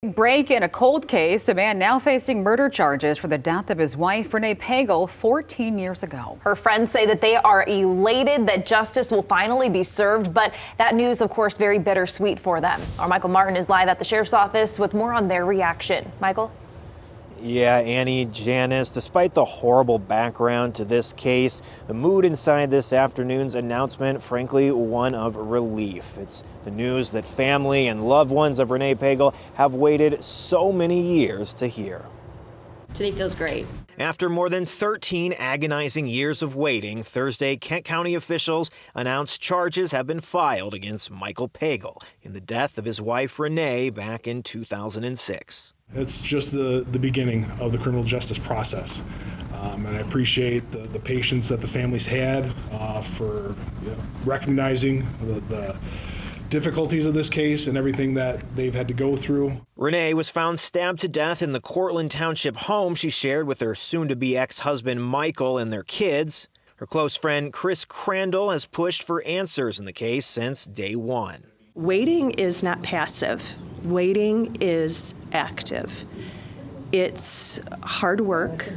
Break in a cold case. A man now facing murder charges for the death of his wife, Renee Pagel, 14 years ago. Her friends say that they are elated that justice will finally be served, but that news, of course, very bittersweet for them. Our Michael Martin is live at the sheriff's office with more on their reaction. Michael? Yeah, Annie, Janice, despite the horrible background to this case, the mood inside this afternoon's announcement, frankly, one of relief. It's the news that family and loved ones of Renee Pagel have waited so many years to hear. Today feels great. After more than 13 agonizing years of waiting, Thursday, Kent County officials announced charges have been filed against Michael Pagel in the death of his wife, Renee, back in 2006. It's just the beginning of the criminal justice process. And I appreciate the patience that the families had for recognizing the difficulties of this case and everything that they've had to go through. Renee was found stabbed to death in the Cortland Township home she shared with her soon-to-be ex-husband Michael and their kids. Her close friend Chris Crandall has pushed for answers in the case since day one. Waiting is not passive. Waiting is active. It's hard work.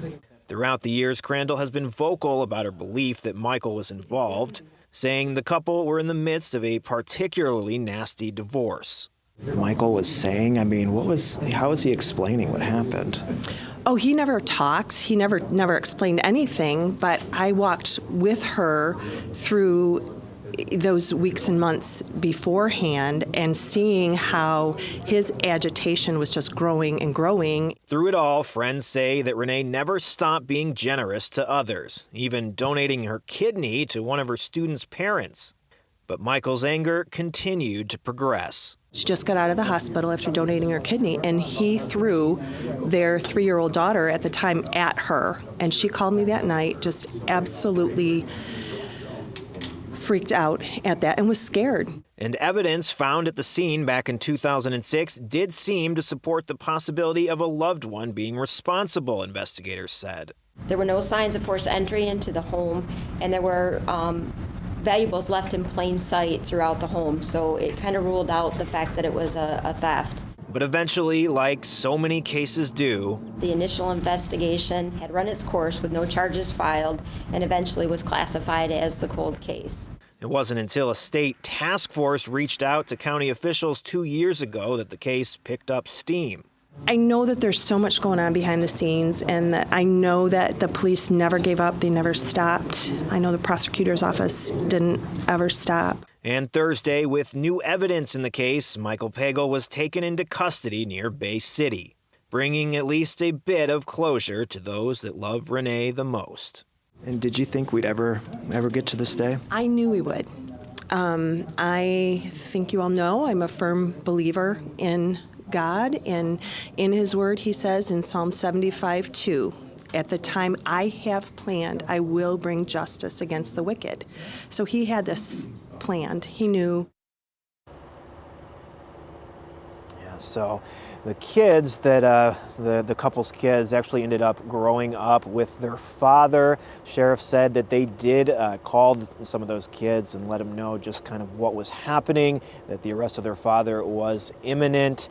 Throughout the years, Crandall has been vocal about her belief that Michael was involved, saying the couple were in the midst of a particularly nasty divorce. Michael was saying, how was he explaining what happened? Oh, he never talked. He never explained anything, but I walked with her through those weeks and months beforehand and seeing how his agitation was just growing and growing. Through it all, friends say that Renee never stopped being generous to others, even donating her kidney to one of her students' parents. But Michael's anger continued to progress. She just got out of the hospital after donating her kidney, and he threw their 3-year-old daughter at the time at her. And she called me that night just absolutely freaked out at that and was scared. And evidence found at the scene back in 2006 did seem to support the possibility of a loved one being responsible, investigators said. There were no signs of forced entry into the home, and there were valuables left in plain sight throughout the home, so it kind of ruled out the fact that it was a theft. But eventually, like so many cases do, the initial investigation had run its course with no charges filed and eventually was classified as the cold case. It wasn't until a state task force reached out to county officials 2 years ago that the case picked up steam. I know that there's so much going on behind the scenes, and that I know that the police never gave up, they never stopped. I know the prosecutor's office didn't ever stop. And Thursday, with new evidence in the case, Michael Pagel was taken into custody near Bay City, bringing at least a bit of closure to those that love Renee the most. And did you think we'd ever get to this day? I knew we would. I think you all know I'm a firm believer in God, and in His Word He says in Psalm 75:2, at the time I have planned, I will bring justice against the wicked. So He had this planned. He knew. Yeah, so the kids that the couple's kids actually ended up growing up with their father. Sheriff said that they did call some of those kids and let them know just kind of what was happening, that the arrest of their father was imminent.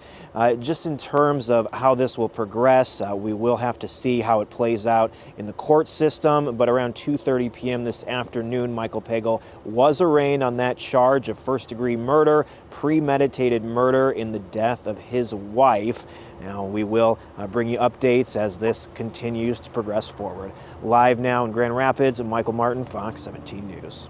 Just in terms of how this will progress, we will have to see how it plays out in the court system. But around 2:30 p.m. this afternoon, Michael Pagel was arraigned on that charge of first-degree murder, premeditated murder in the death of his wife. Now, we will bring you updates as this continues to progress forward. Live now in Grand Rapids, Michael Martin, Fox 17 News.